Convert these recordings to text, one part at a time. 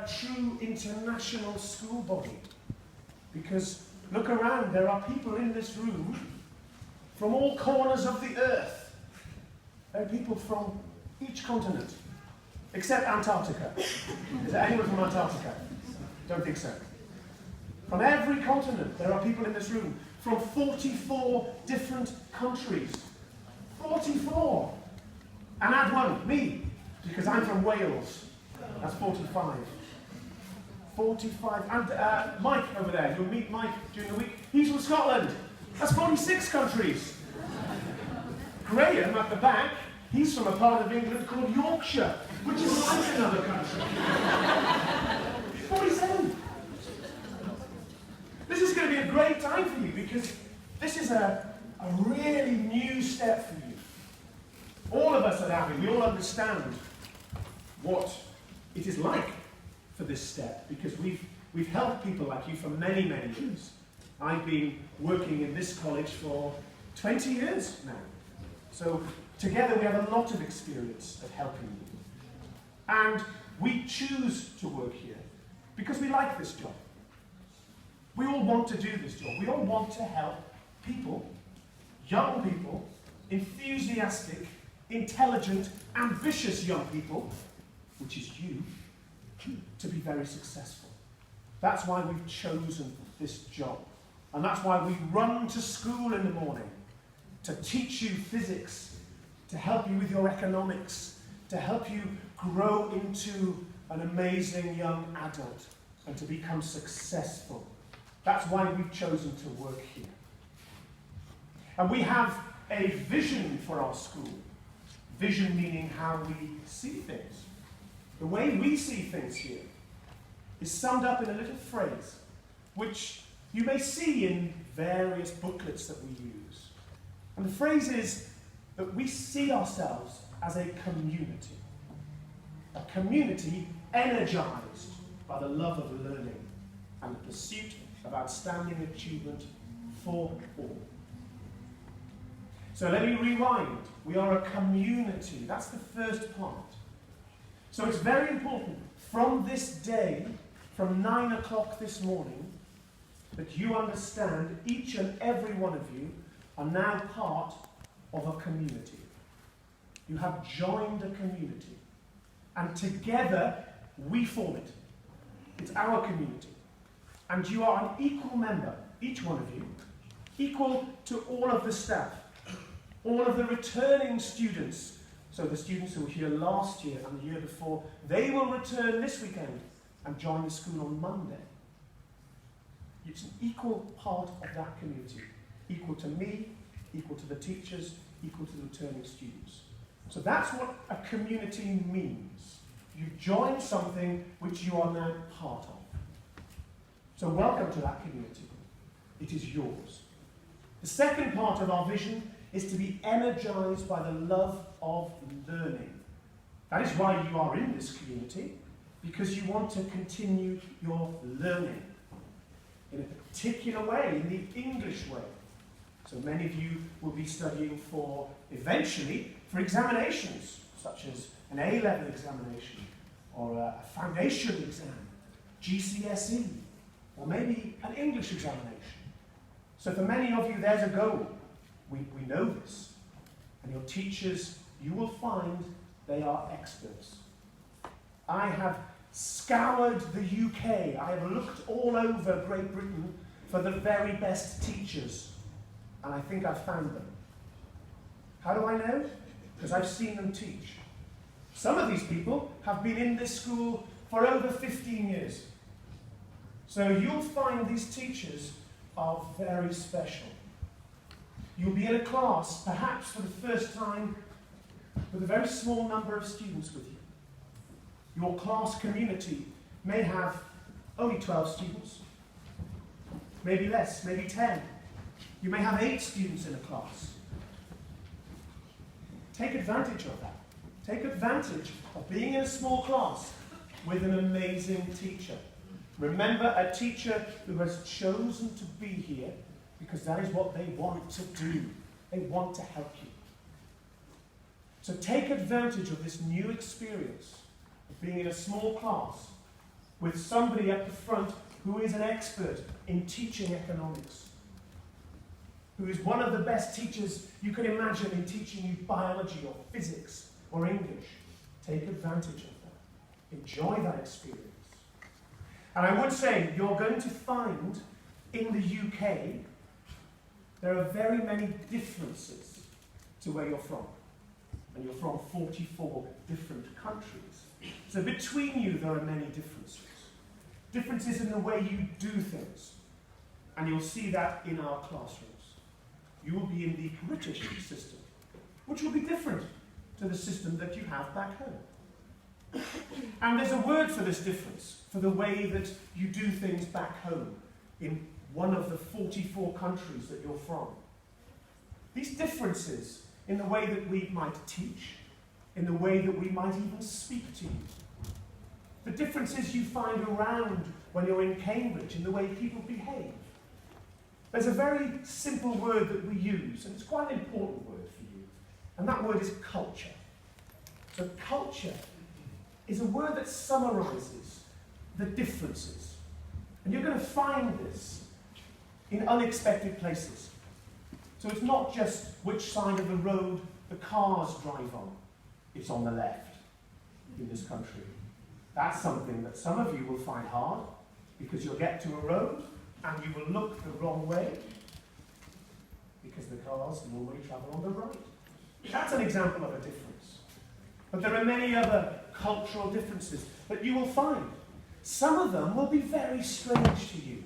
a true international school body. Because look around, there are people in this room from all corners of the earth. There are people from each continent, except Antarctica. Is there anyone from Antarctica? Don't think so. From every continent, there are people in this room from 44 different countries. 44! And add one, me, because I'm from Wales. That's 45. 45. And Mike over there, you'll meet Mike during the week. He's from Scotland. That's 46 countries. Graham at the back, he's from a part of England called Yorkshire, which is like another country. 47. This is going to be a great time for you because this is a really new step for you. All of us at Abbey, we all understand what it is like for this step because we've helped people like you for many, many years. I've been working in this college for 20 years now. So together we have a lot of experience at helping you. And we choose to work here because we like this job. We all want to do this job. We all want to help people, young people, enthusiastic, intelligent, ambitious young people, which is you, to be very successful. That's why we've chosen this job. And that's why we run to school in the morning, to teach you physics, to help you with your economics, to help you grow into an amazing young adult and to become successful. That's why we've chosen to work here. And we have a vision for our school. Vision meaning how we see things. The way we see things here is summed up in a little phrase, which you may see in various booklets that we use. And the phrase is that we see ourselves as a community. A community energized by the love of learning and the pursuit of outstanding achievement for all. So let me rewind. We are a community. That's the first part. So it's very important from this day, from 9 o'clock this morning, that you understand each and every one of you are now part of a community. You have joined a community. And together we form it. It's our community. And you are an equal member, each one of you, equal to all of the staff, all of the returning students. So the students who were here last year and the year before, they will return this weekend and join the school on Monday. It's an equal part of that community, equal to me, equal to the teachers, equal to the returning students. So that's what a community means. You've joined something which you are now part of. So welcome to that community. It is yours. The second part of our vision is to be energized by the love of learning. That is why you are in this community, because you want to continue your learning in a particular way, in the English way. So many of you will be studying for, eventually, for examinations, such as an A-level examination, or a foundation exam, GCSE, or maybe an English examination. So for many of you, there's a goal. We know this. And your teachers, you will find they are experts. I have scoured the UK. I have looked all over Great Britain for the very best teachers. And I think I've found them. How do I know? Because I've seen them teach. Some of these people have been in this school for over 15 years. So you'll find these teachers are very special. You'll be in a class, perhaps for the first time, with a very small number of students with you. Your class community may have only 12 students, maybe less, maybe 10. You may have 8 students in a class. Take advantage of that. Take advantage of being in a small class with an amazing teacher. Remember, a teacher who has chosen to be here because that is what they want to do. They want to help you. So take advantage of this new experience of being in a small class with somebody at the front who is an expert in teaching economics, who is one of the best teachers you can imagine in teaching you biology or physics or English. Take advantage of that. Enjoy that experience. And I would say you're going to find in the UK there are very many differences to where you're from. And you're from 44 different countries. So between you there are many differences. Differences in the way you do things. And you'll see that in our classrooms. You will be in the British system, which will be different to the system that you have back home. And there's a word for this difference, for the way that you do things back home in one of the 44 countries that you're from. These differences in the way that we might teach, in the way that we might even speak to you. The differences you find around when you're in Cambridge, in the way people behave. There's a very simple word that we use, and it's quite an important word for you, and that word is culture. So culture is a word that summarises the differences. And you're going to find this in unexpected places. So it's not just which side of the road the cars drive on. It's on the left in this country. That's something that some of you will find hard, because you'll get to a road and you will look the wrong way, because the cars normally travel on the right. That's an example of a difference. But there are many other cultural differences that you will find. Some of them will be very strange to you.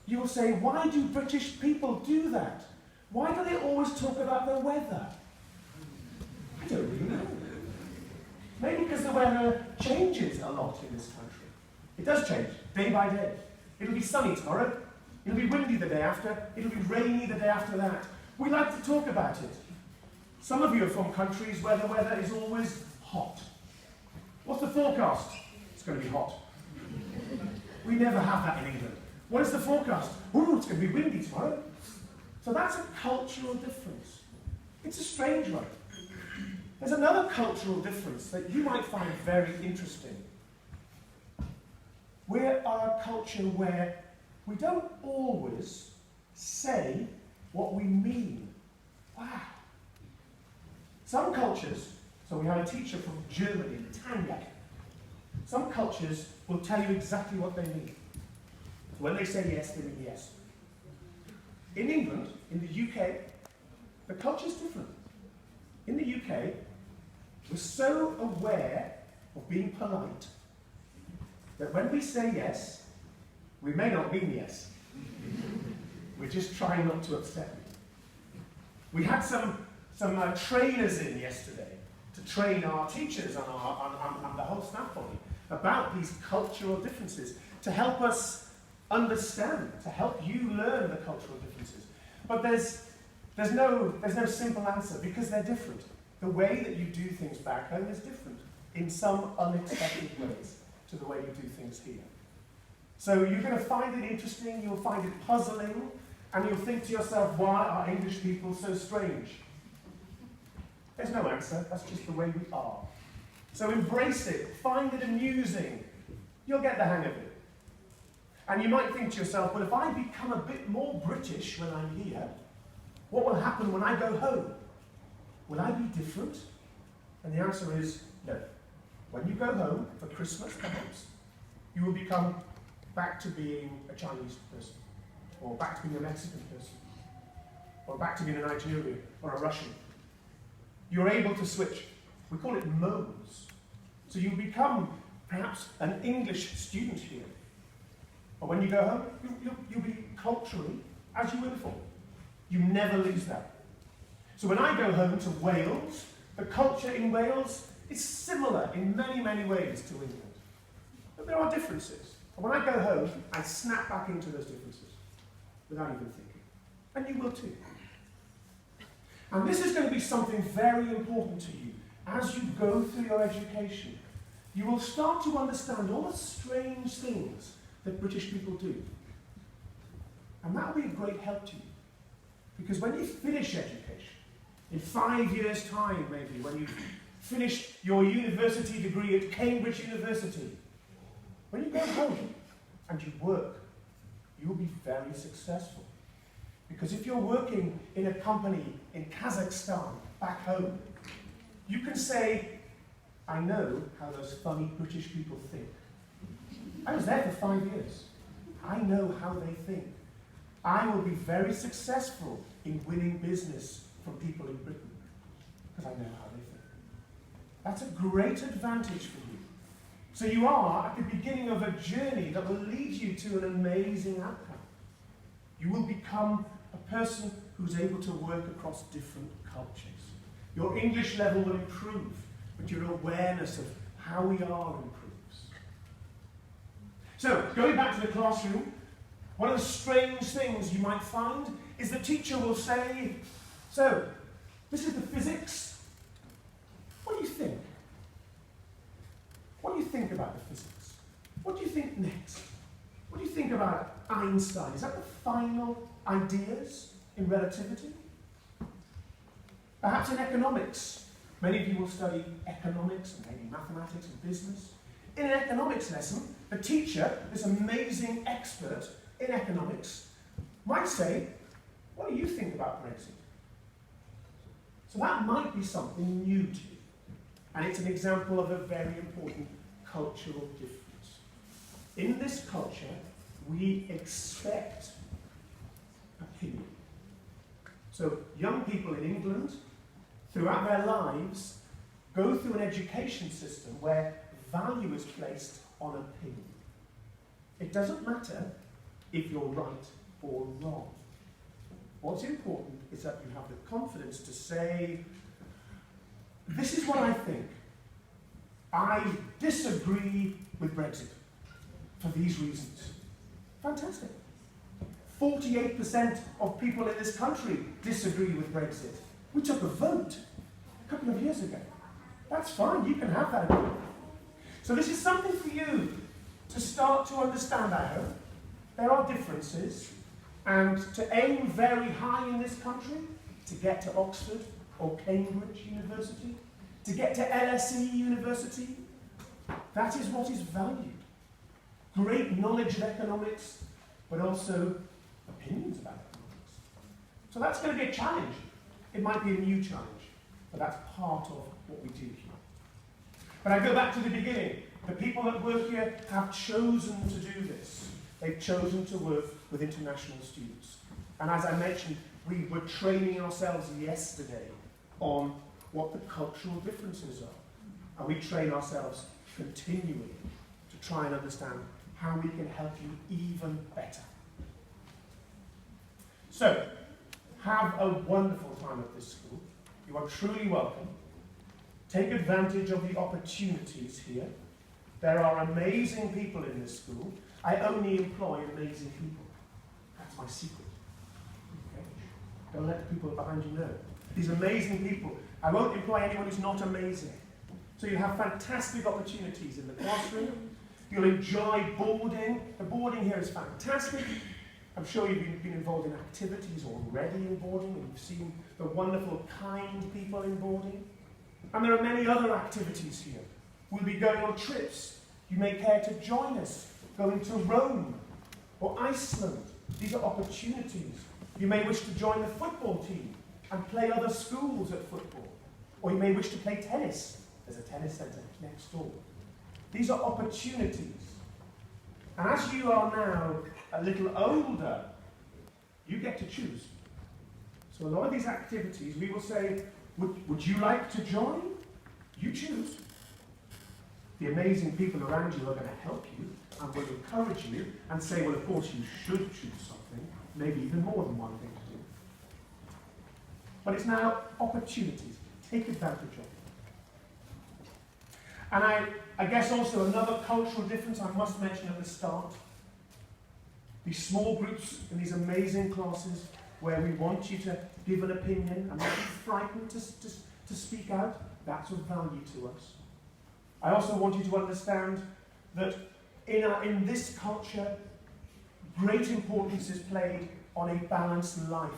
You will say, why do British people do that? Why do they always talk about the weather? I don't really know. Maybe because the weather changes a lot in this country. It does change, day by day. It'll be sunny tomorrow. It'll be windy the day after. It'll be rainy the day after that. We like to talk about it. Some of you are from countries where the weather is always hot. What's the forecast? It's going to be hot. We never have that in England. What is the forecast? Ooh, it's going to be windy tomorrow. So that's a cultural difference. It's a strange one. There's another cultural difference that you might find very interesting. We are a culture where we don't always say what we mean. Wow. Some cultures, so we have a teacher from Germany, Tanya. Some cultures will tell you exactly what they mean. When they say yes, they mean yes. In England, in the UK, the culture is different. In the UK, we're so aware of being polite that when we say yes, we may not mean yes. We're just trying not to upset you. We had some trainers in yesterday to train our teachers and the whole staff body about these cultural differences, to help us understand, to help you learn the cultural differences. But there's no simple answer, because they're different. The way that you do things back home is different in some unexpected ways to the way you do things here. So you're going to find it interesting, you'll find it puzzling, and you'll think to yourself, why are English people so strange? There's no answer, that's just the way we are. So embrace it, find it amusing, you'll get the hang of it. And you might think to yourself, well, if I become a bit more British when I'm here, what will happen when I go home? Will I be different? And the answer is no. When you go home for Christmas, perhaps, you will become back to being a Chinese person, or back to being a Mexican person, or back to being a Nigerian or a Russian. You're able to switch. We call it modes. So you become perhaps an English student here. But when you go home, you'll be culturally as you were before. You never lose that. So when I go home to Wales, the culture in Wales is similar in many, many ways to England. But there are differences. And when I go home, I snap back into those differences without even thinking. And you will too. And this is going to be something very important to you as you go through your education. You will start to understand all the strange things that British people do. And that will be a great help to you. Because when you finish education, in 5 years' time maybe, when you've finished your university degree at Cambridge University, when you go home and you work, you will be very successful. Because if you're working in a company in Kazakhstan, back home, you can say, I know how those funny British people think. I was there for 5 years. I know how they think. I will be very successful in winning business from people in Britain because I know how they think. That's a great advantage for you. So you are at the beginning of a journey that will lead you to an amazing outcome. You will become a person who's able to work across different cultures. Your English level will improve, but your awareness of how we are improves. So, going back to the classroom, one of the strange things you might find is the teacher will say, so, this is the physics. What do you think? What do you think about the physics? What do you think next? What do you think about Einstein? Is that the final ideas in relativity? Perhaps in economics. Many of you will study economics and maybe mathematics and business. In an economics lesson, the teacher, this amazing expert in economics, might say, what do you think about Brexit? So that might be something new to you. And it's an example of a very important cultural difference. In this culture, we expect opinion. So young people in England, throughout their lives, go through an education system where value is placed on opinion. It doesn't matter if you're right or wrong. What's important is that you have the confidence to say, this is what I think. I disagree with Brexit for these reasons. Fantastic. 48% of people in this country disagree with Brexit. We took a vote a couple of years ago. That's fine, you can have that opinion. So this is something for you to start to understand, I hope. There are differences, and to aim very high in this country, to get to Oxford or Cambridge University, to get to LSE University, that is what is valued. Great knowledge of economics, but also opinions about economics. So that's going to be a challenge. It might be a new challenge, but that's part of what we do here. But I go back to the beginning. The people that work here have chosen to do this. They've chosen to work with international students. And as I mentioned, we were training ourselves yesterday on what the cultural differences are. And we train ourselves continually to try and understand how we can help you even better. So, have a wonderful time at this school. You are truly welcome. Take advantage of the opportunities here. There are amazing people in this school. I only employ amazing people. That's my secret. Okay? Don't let the people behind you know. These amazing people. I won't employ anyone who's not amazing. So you have fantastic opportunities in the classroom. You'll enjoy boarding. The boarding here is fantastic. I'm sure you've been involved in activities already in boarding, and you've seen the wonderful, kind people in boarding. And there are many other activities here. We'll be going on trips. You may care to join us, going to Rome or Iceland. These are opportunities. You may wish to join the football team and play other schools at football. Or you may wish to play tennis. There's a tennis centre next door. These are opportunities. And as you are now a little older, you get to choose. So a lot of these activities, we will say, would you like to join? You choose. The amazing people around you are going to help you and will encourage you and say, well, of course, you should choose something, maybe even more than one thing to do. But it's now opportunities. Take advantage of it. And I guess also another cultural difference I must mention at the start. These small groups in these amazing classes where we want you to give an opinion and not be frightened to speak out, that's of value to us. I also want you to understand that in this culture, great importance is played on a balanced life.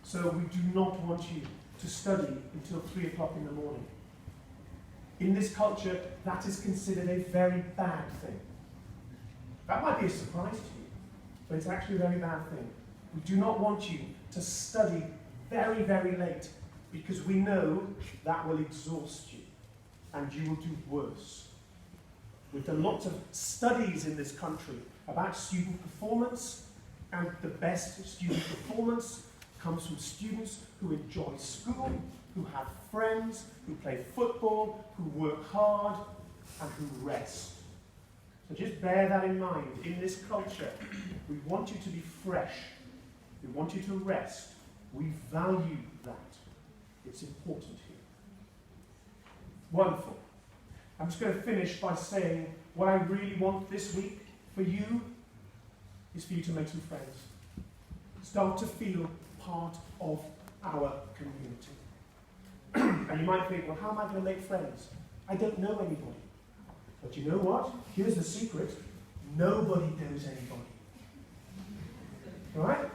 So we do not want you to study until 3 o'clock in the morning. In this culture, that is considered a very bad thing. That might be a surprise to you, but it's actually a very bad thing. We do not want you to study very, very late, because we know that will exhaust you and you will do worse. We've done lots of studies in this country about student performance, and the best student performance comes from students who enjoy school, who have friends, who play football, who work hard, and who rest. So just bear that in mind. In this culture, we want you to be fresh. We want you to rest. We value that. It's important here. Wonderful. I'm just going to finish by saying what I really want this week for you is for you to make some friends. Start to feel part of our community. And you might think, well, how am I going to make friends? I don't know anybody. But you know what? Here's the secret. Nobody knows anybody. Right?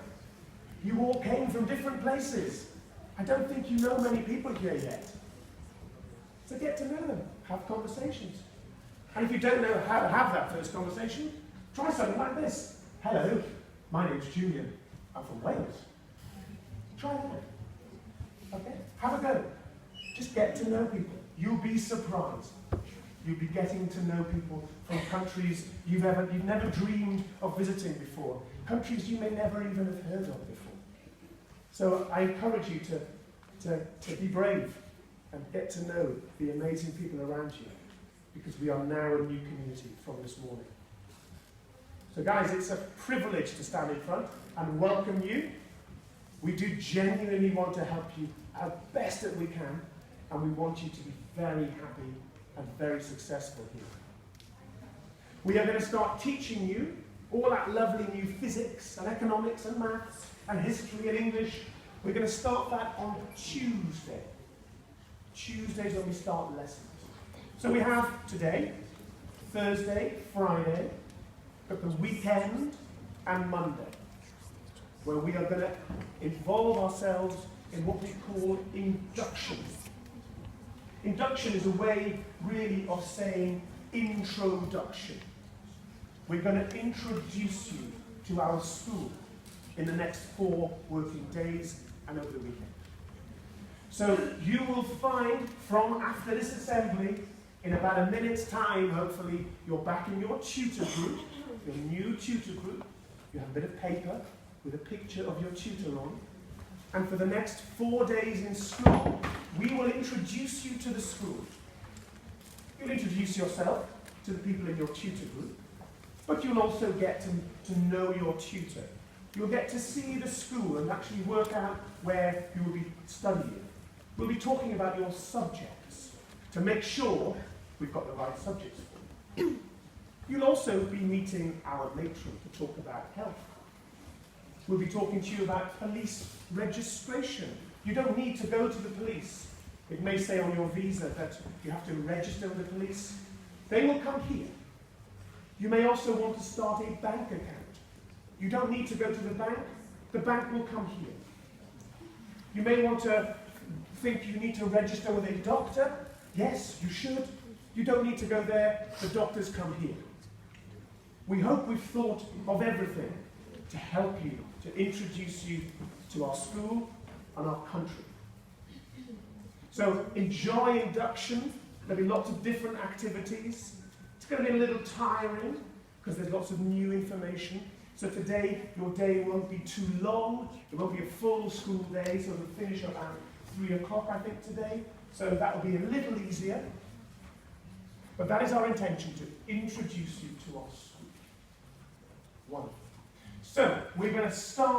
You all came from different places. I don't think you know many people here yet. So get to know them. Have conversations. And if you don't know how to have that first conversation, try something like this. Hello, my name's Julian. I'm from Wales. Try that. Okay? Have a go. Just get to know people. You'll be surprised. You'll be getting to know people from countries you've never dreamed of visiting before. Countries you may never even have heard of before. So I encourage you to be brave and get to know the amazing people around you, because we are now a new community from this morning. So guys, it's a privilege to stand in front and welcome you. We do genuinely want to help you as best that we can, and we want you to be very happy and very successful here. We are going to start teaching you all that lovely new physics and economics and maths and history and English. We're going to start that on Tuesday. Tuesdays when we start lessons. So we have today, Thursday, Friday, but the weekend and Monday, where we are going to involve ourselves in what we call induction. Induction is a way, really, of saying introduction. We're going to introduce you to our school in the next 4 working days and over the weekend. So you will find from after this assembly, in about a minute's time, hopefully, you're back in your tutor group, your new tutor group. You have a bit of paper with a picture of your tutor on. And for the next 4 days in school, we will introduce you to the school. You'll introduce yourself to the people in your tutor group, but you'll also get to know your tutor. You'll get to see the school and actually work out where you will be studying. We'll be talking about your subjects to make sure we've got the right subjects for you. You'll also be meeting our matron to talk about health. We'll be talking to you about police registration. You don't need to go to the police. It may say on your visa that you have to register with the police. They will come here. You may also want to start a bank account. You don't need to go to the bank. The bank will come here. You may want to think you need to register with a doctor. Yes, you should. You don't need to go there. The doctors come here. We hope we've thought of everything to help you, to introduce you to our school and our country. So enjoy induction. There'll be lots of different activities. It's going to be a little tiring because there's lots of new information. So today, your day won't be too long. It won't be a full school day, so we'll finish about 3 o'clock, I think, today. So that will be a little easier. But that is our intention, to introduce you to our school. Wonderful. So we're going to start